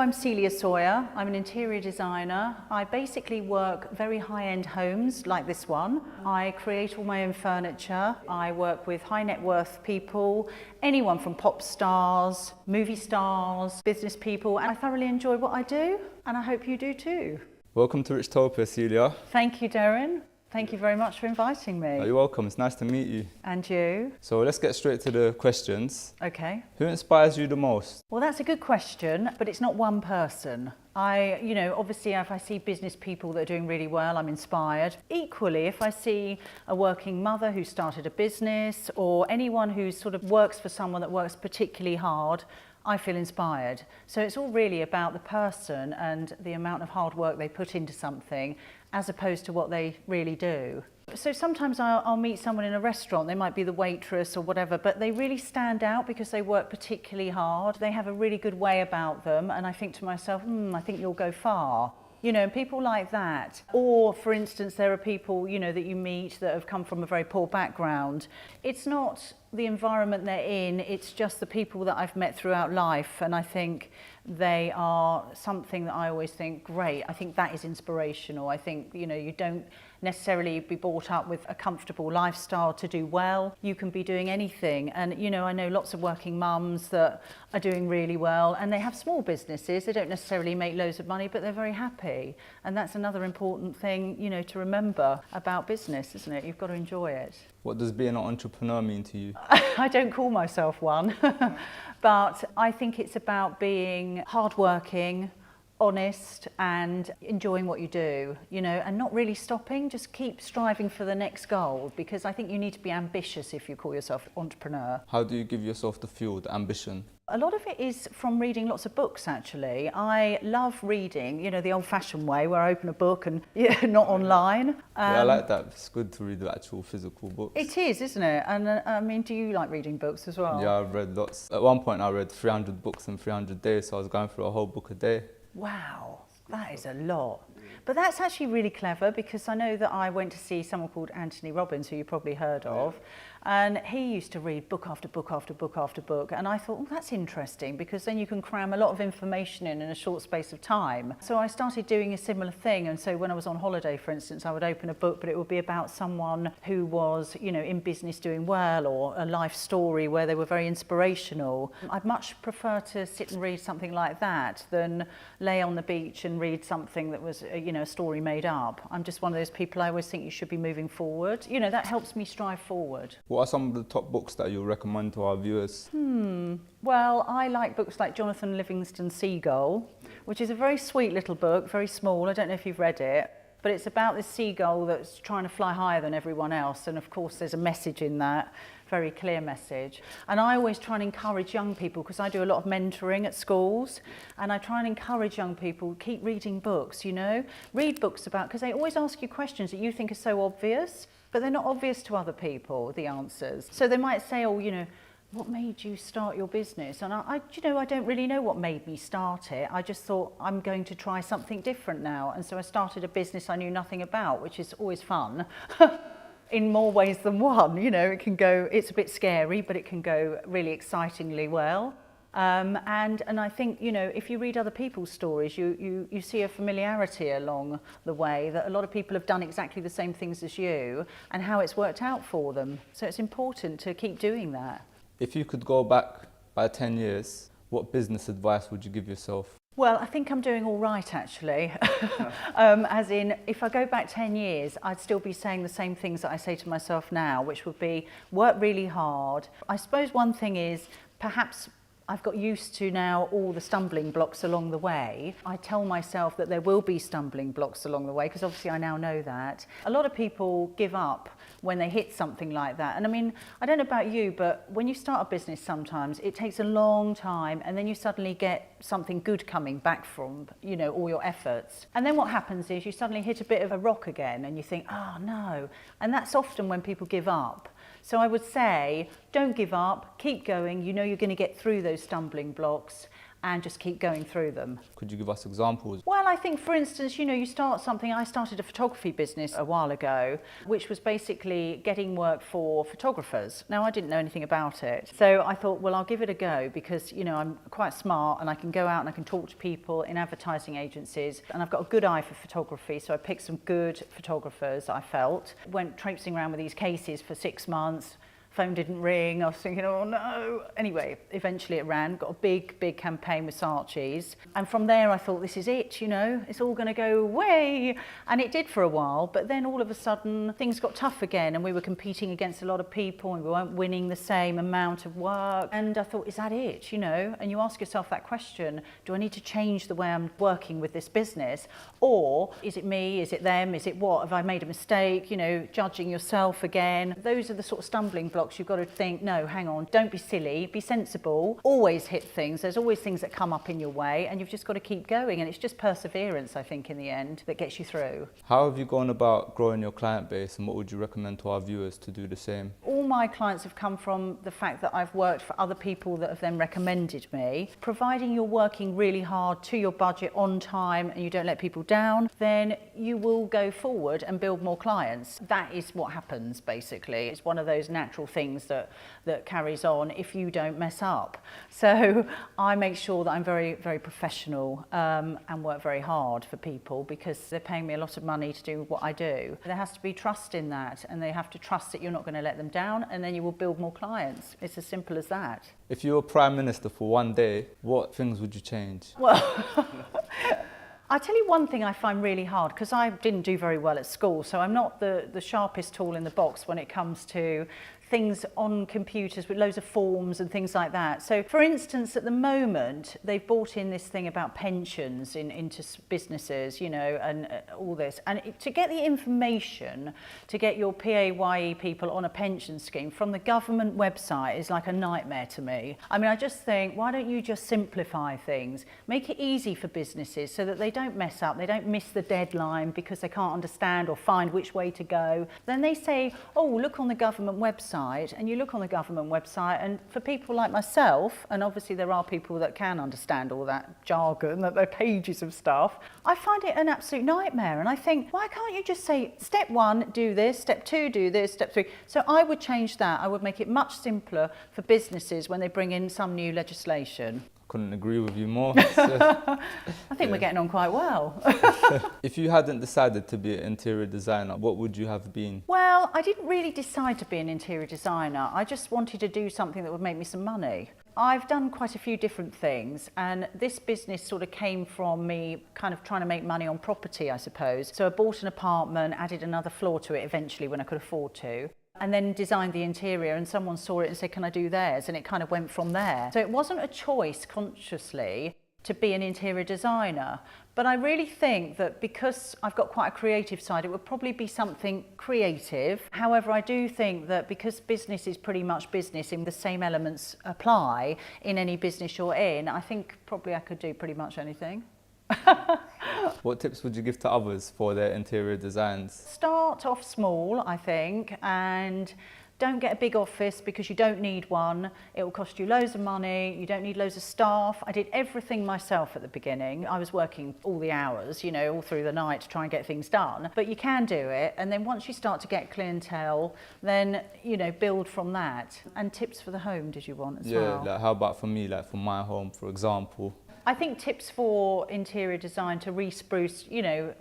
I'm Celia Sawyer. I'm an interior designer. I basically work very high-end homes like this one. I create all my own furniture. I work with high net worth people, anyone from pop stars, movie stars, business people, and I thoroughly enjoy what I do, and I hope you do too. Welcome to Richtopia, Celia. Thank you, Darren. Thank you very much for inviting me. You're welcome, it's nice to meet you. And you? So let's get straight to the questions. Okay. Who inspires you the most? Well, that's a good question, but it's not one person. Obviously if I see business people that are doing really well, I'm inspired. Equally, if I see a working mother who started a business or anyone who sort of works for someone that works particularly hard, I feel inspired. So it's all really about the person and the amount of hard work they put into something as opposed to what they really do. So sometimes I'll meet someone in a restaurant, they might be the waitress or whatever, but they really stand out because they work particularly hard. They have a really good way about them, and I think to myself, I think you'll go far. People like that. Or, for instance, there are people, that you meet that have come from a very poor background. It's not the environment they're in, it's just the people that I've met throughout life, and I think they are something that I always think, great, I think that is inspirational. I think, you don't necessarily be brought up with a comfortable lifestyle to do well. You can be doing anything. And, I know lots of working mums that are doing really well, and they have small businesses. They don't necessarily make loads of money, but they're very happy. And that's another important thing, to remember about business, isn't it? You've got to enjoy it. What does being an entrepreneur mean to you? I don't call myself one, but I think it's about being hardworking, honest and enjoying what you do, and not really stopping, just keep striving for the next goal, because I think you need to be ambitious if you call yourself an entrepreneur. How do you give yourself the fuel, the ambition? A lot of it is from reading lots of books, actually. I love reading, the old-fashioned way where I open a book and not online. Yeah, I like that. It's good to read the actual physical books. It is, isn't it? And do you like reading books as well? Yeah, I've read lots. At one point I read 300 books in 300 days, so I was going through a whole book a day. Wow, that is a lot. But that's actually really clever, because I know that I went to see someone called Anthony Robbins, who you probably heard of, and he used to read book after book after book after book, and I thought, that's interesting, because then you can cram a lot of information in a short space of time. So I started doing a similar thing, and so when I was on holiday, for instance, I would open a book, but it would be about someone who was, in business doing well, or a life story where they were very inspirational. I'd much prefer to sit and read something like that than lay on the beach and read something that was, a story made up. I'm just one of those people, I always think you should be moving forward. That helps me strive forward. What are some of the top books that you recommend to our viewers? Well, I like books like Jonathan Livingston Seagull, which is a very sweet little book, very small. I don't know if you've read it, but it's about this seagull that's trying to fly higher than everyone else. And of course, there's a message in that, very clear message. And I always try and encourage young people, because I do a lot of mentoring at schools, and I try and encourage young people, keep reading books, read books about, because they always ask you questions that you think are so obvious, but they're not obvious to other people, the answers. So they might say, what made you start your business? And I don't really know what made me start it. I just thought, I'm going to try something different now. And so I started a business I knew nothing about, which is always fun. In more ways than one, it can go, it's a bit scary, but it can go really excitingly well. And I think, if you read other people's stories, you see a familiarity along the way, that a lot of people have done exactly the same things as you and how it's worked out for them. So it's important to keep doing that. If you could go back by 10 years, what business advice would you give yourself? Well, I think I'm doing all right, actually. As in, if I go back 10 years, I'd still be saying the same things that I say to myself now, which would be work really hard. I suppose one thing is, perhaps I've got used to now all the stumbling blocks along the way. I tell myself that there will be stumbling blocks along the way, because obviously I now know that. A lot of people give up when they hit something like that. And I mean, I don't know about you, but when you start a business sometimes, it takes a long time, and then you suddenly get something good coming back from, all your efforts. And then what happens is you suddenly hit a bit of a rock again, and you think, oh no. And that's often when people give up. So I would say, don't give up, keep going. You're going to get through those stumbling blocks, and just keep going through them. Could you give us examples? Well, I think, for instance, you start something. I started a photography business a while ago, which was basically getting work for photographers. Now, I didn't know anything about it. So I thought, well, I'll give it a go because, I'm quite smart and I can go out and I can talk to people in advertising agencies. And I've got a good eye for photography. So I picked some good photographers, I felt. Went traipsing around with these cases for 6 months. Phone didn't ring. I was thinking, oh no. Anyway, eventually it ran. Got a big campaign with Saatchi's. And from there I thought, this is it, it's all going to go away. And it did for a while. But then all of a sudden things got tough again and we were competing against a lot of people and we weren't winning the same amount of work. And I thought, is that it, And you ask yourself that question, do I need to change the way I'm working with this business? Or is it me? Is it them? Is it what? Have I made a mistake? Judging yourself again. Those are the sort of stumbling blocks. You've got to think, no, hang on, don't be silly, be sensible, always hit things. There's always things that come up in your way and you've just got to keep going. And it's just perseverance, I think, in the end that gets you through. How have you gone about growing your client base and what would you recommend to our viewers to do the same? All my clients have come from the fact that I've worked for other people that have then recommended me. Providing you're working really hard to your budget on time and you don't let people down, then you will go forward and build more clients. That is what happens, basically. It's one of those natural things that carries on if you don't mess up. So I make sure that I'm very, very professional and work very hard for people because they're paying me a lot of money to do what I do. There has to be trust in that and they have to trust that you're not going to let them down and then you will build more clients. It's as simple as that. If you were Prime Minister for one day, what things would you change? Well, I tell you one thing I find really hard, because I didn't do very well at school, so I'm not the sharpest tool in the box when it comes to things on computers with loads of forms and things like that. So for instance, at the moment, they've brought in this thing about pensions into businesses, and all this. And to get the information, to get your PAYE people on a pension scheme from the government website is like a nightmare to me. I mean, I just think, why don't you just simplify things? Make it easy for businesses so that they don't mess up, they don't miss the deadline because they can't understand or find which way to go. Then they say, oh, look on the government website. And you look on the government website, and for people like myself, and obviously there are people that can understand all that jargon, that there are pages of stuff, I find it an absolute nightmare. And I think, why can't you just say, step 1, do this, step 2, do this, step 3. So I would change that. I would make it much simpler for businesses when they bring in some new legislation. Couldn't agree with you more. I think we're getting on quite well. If you hadn't decided to be an interior designer, what would you have been? Well, I didn't really decide to be an interior designer. I just wanted to do something that would make me some money. I've done quite a few different things, and this business sort of came from me kind of trying to make money on property, I suppose. So I bought an apartment, added another floor to it eventually when I could afford to, and then designed the interior, and someone saw it and said, can I do theirs? And it kind of went from there. So it wasn't a choice consciously to be an interior designer, but I really think that because I've got quite a creative side, it would probably be something creative. However, I do think that because business is pretty much business and the same elements apply in any business you're in, I think probably I could do pretty much anything. What tips would you give to others for their interior designs? Start off small, I think, and don't get a big office because you don't need one. It will cost you loads of money. You don't need loads of staff. I did everything myself at the beginning. I was working all the hours, all through the night to try and get things done. But you can do it. And then once you start to get clientele, then, build from that. And tips for the home, did you want as well? Yeah, how about for me, for my home, for example? I think tips for interior design to re-spruce,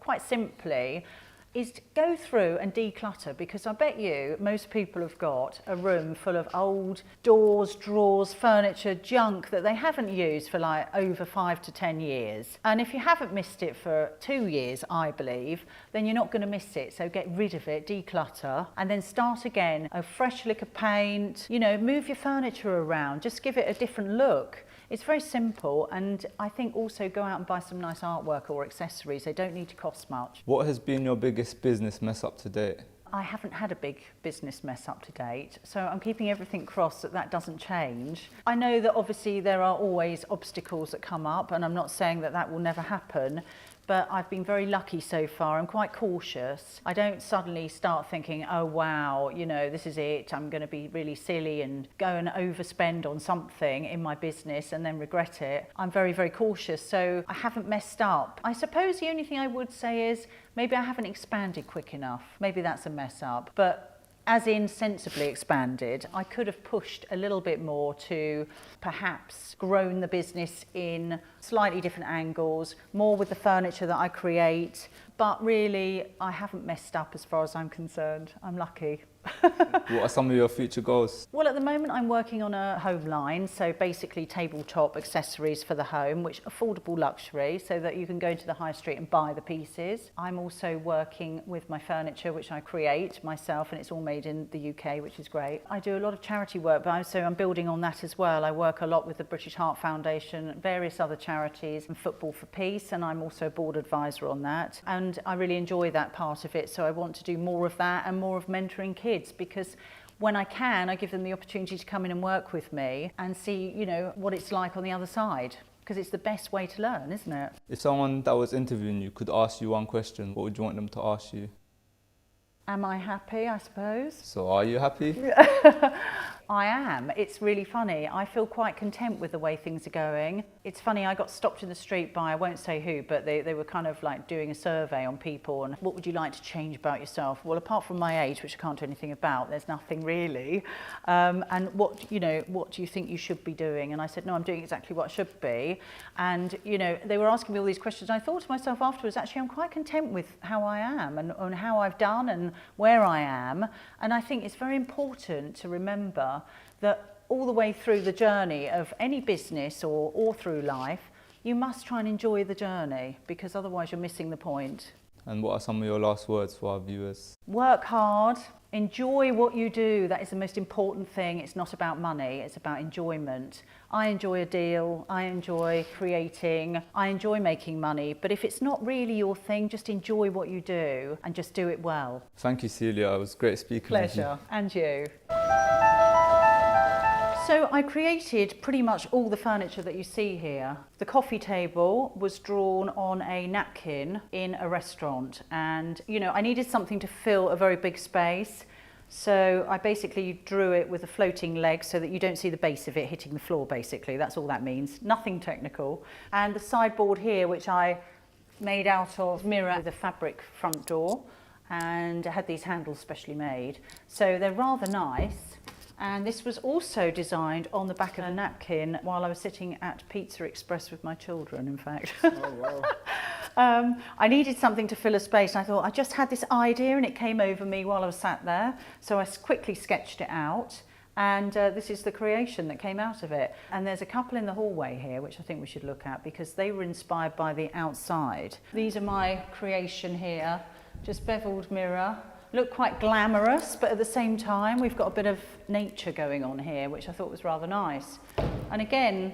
quite simply, is to go through and declutter, because I bet you most people have got a room full of old doors, drawers, furniture, junk that they haven't used for over 5 to 10 years. And if you haven't missed it for 2 years, I believe, then you're not going to miss it. So get rid of it, declutter, and then start again. A fresh lick of paint, move your furniture around, just give it a different look. It's very simple, and I think also go out and buy some nice artwork or accessories. They don't need to cost much. What has been your biggest business mess up to date? I haven't had a big business mess up to date, so I'm keeping everything crossed that doesn't change. I know that obviously there are always obstacles that come up, and I'm not saying that will never happen, But I've been very lucky so far. I'm quite cautious. I don't suddenly start thinking, oh wow, you know, this is it. I'm going to be really silly and go and overspend on something in my business and then regret it. I'm very, very cautious. So I haven't messed up. I suppose the only thing I would say is maybe I haven't expanded quick enough. Maybe that's a mess up. But as in sensibly expanded, I could have pushed a little bit more to perhaps grown the business in slightly different angles, more with the furniture that I create. But really, I haven't messed up as far as I'm concerned. I'm lucky. What are some of your future goals? Well, at the moment I'm working on a home line, so basically tabletop accessories for the home, which affordable luxury, so that you can go to the high street and buy the pieces. I'm also working with my furniture, which I create myself, and it's all made in the UK, which is great. I do a lot of charity work, but I'm building on that as well. I work a lot with the British Heart Foundation, various other charities, and Football for Peace, and I'm also a board advisor on that. And I really enjoy that part of it, so I want to do more of that and more of mentoring kids, because when I can, I give them the opportunity to come in and work with me and see, you know, what it's like on the other side, because it's the best way to learn, isn't it? If someone that was interviewing you could ask you one question, what would you want them to ask you? Am I happy, I suppose? So are you happy? I am. It's really funny. I feel quite content with the way things are going. It's funny, I got stopped in the street by, I won't say who, but they were kind of like doing a survey on people and what would you like to change about yourself? Well, apart from my age, which I can't do anything about, there's nothing really. And what do you think you should be doing? And I said, no, I'm doing exactly what I should be. And, you know, they were asking me all these questions. I thought to myself afterwards, actually, I'm quite content with how I am and how I've done and where I am. And I think it's very important to remember that all the way through the journey of any business or through life, you must try and enjoy the journey, because otherwise you're missing the point. And what are some of your last words for our viewers? Work hard, enjoy what you do. That is the most important thing. It's not about money, it's about enjoyment. I enjoy a deal, I enjoy creating, I enjoy making money, but if it's not really your thing, just enjoy what you do and just do it well. Thank you, Celia. It was great speaking with you. Pleasure, and you. So I created pretty much all the furniture that you see here. The coffee table was drawn on a napkin in a restaurant, and you know, I needed something to fill a very big space. So I basically drew it with a floating leg so that you don't see the base of it hitting the floor, basically. That's all that means, nothing technical. And the sideboard here, which I made out of mirror with a fabric front door, and I had these handles specially made. So they're rather nice. And this was also designed on the back of a napkin while I was sitting at Pizza Express with my children, in fact. Oh, wow. I needed something to fill a space, and I thought I just had this idea and it came over me while I was sat there. So I quickly sketched it out, and this is the creation that came out of it. And there's a couple in the hallway here, which I think we should look at because they were inspired by the outside. These are my creation here, just beveled mirror. Look quite glamorous, but at the same time we've got a bit of nature going on here, which I thought was rather nice. And again,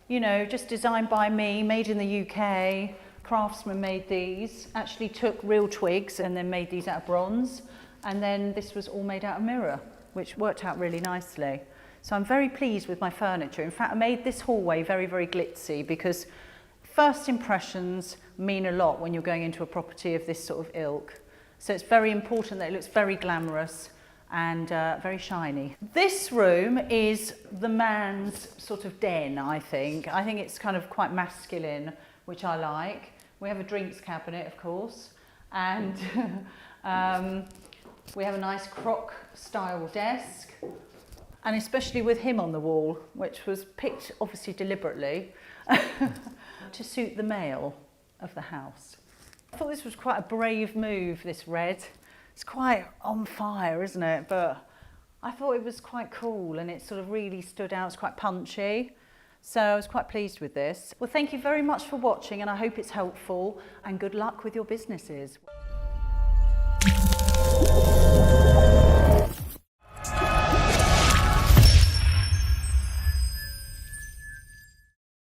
you know, just designed by me, made in the UK. Craftsman made these, actually took real twigs and then made these out of bronze. And then this was all made out of mirror, which worked out really nicely. So I'm very pleased with my furniture. In fact, I made this hallway very, very glitzy because first impressions mean a lot when you're going into a property of this sort of ilk. So it's very important that it looks very glamorous and very shiny. This room is the man's sort of den, I think. I think it's kind of quite masculine, which I like. We have a drinks cabinet, of course, and we have a nice croc style desk, and especially with him on the wall, which was picked obviously deliberately to suit the male of the house. I thought this was quite a brave move, this red. It's quite on fire, isn't it? But I thought it was quite cool and it sort of really stood out. It's quite punchy. So I was quite pleased with this. Well, thank you very much for watching, and I hope it's helpful, and good luck with your businesses.